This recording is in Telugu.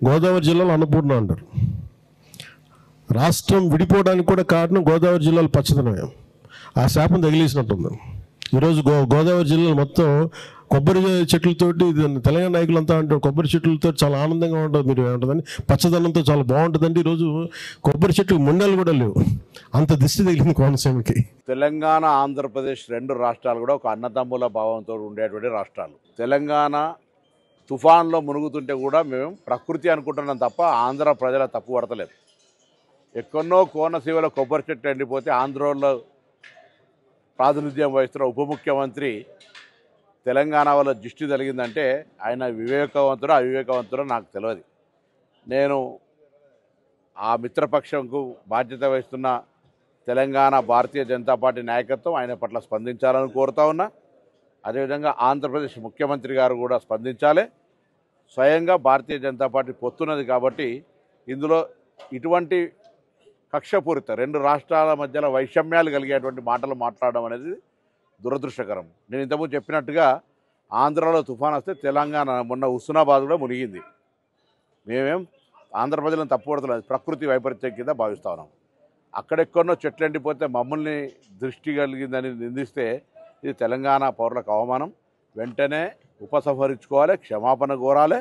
గోదావరి జిల్లాలో అన్నపూర్ణ అంటారు. రాష్ట్రం విడిపోవడానికి కూడా కారణం గోదావరి జిల్లాలో పచ్చదనమే. ఆ శాపం తగిలేసినట్టుంది. ఈరోజు గోదావరి జిల్లాలో మొత్తం కొబ్బరి చెట్లతోటి, తెలంగాణ నాయకులంతా అంటారు కొబ్బరి చెట్లతో చాలా ఆనందంగా ఉంటుంది, మీరు ఏమంటుందని పచ్చదనంతో చాలా బాగుంటుందండి. ఈరోజు కొబ్బరి చెట్లు ముండలు కూడా లేవు, అంత దిష్టి తగిలింది కోనసీమకి. తెలంగాణ ఆంధ్రప్రదేశ్ రెండు రాష్ట్రాలు కూడా ఒక అన్నదమ్ముల భావంతో ఉండేటువంటి రాష్ట్రాలు. తెలంగాణ తుఫాన్లో మునుగుతుంటే కూడా మేము ప్రకృతి అనుకుంటున్నాం తప్ప ఆంధ్ర ప్రజల తప్పు పడతలేదు. ఎక్కడో కోనసీమలో కొబ్బరి చెట్టు ఎండిపోతే ఆంధ్రలో ప్రాతినిధ్యం వహిస్తున్న ఉప ముఖ్యమంత్రి తెలంగాణ వల్ల దృష్టి జరిగిందంటే ఆయన వివేకవంతుడో అవివేకవంతుడో నాకు తెలియదు. నేను ఆ మిత్రపక్షంకు బాధ్యత వహిస్తున్న తెలంగాణ భారతీయ జనతా పార్టీ నాయకత్వం ఆయన పట్ల స్పందించాలని కోరుతా ఉన్నా. అదేవిధంగా ఆంధ్రప్రదేశ్ ముఖ్యమంత్రి గారు కూడా స్పందించాలి. స్వయంగా భారతీయ జనతా పార్టీ పొత్తున్నది కాబట్టి ఇందులో ఇటువంటి కక్షపూరిత రెండు రాష్ట్రాల మధ్యలో వైషమ్యాలు కలిగేటువంటి మాటలు మాట్లాడడం అనేది దురదృష్టకరం. నేను ఇంతకుముందు చెప్పినట్టుగా ఆంధ్రాలో తుఫాన్ వస్తే తెలంగాణ మొన్న హుస్నాబాద్ కూడా మునిగింది. మేమేం ఆంధ్ర ప్రజలను తప్పుపడుతున్నాం, ప్రకృతి వైపరీత్యం కింద భావిస్తా ఉన్నాం. అక్కడెక్కడో చెట్లు ఎండిపోతే మమ్మల్ని దృష్టి కలిగిందని నిందిస్తే ఇది తెలంగాణ పౌరులకు అవమానం. వెంటనే ఉపసంహరించుకోవాలి, క్షమాపణ కోరాలి.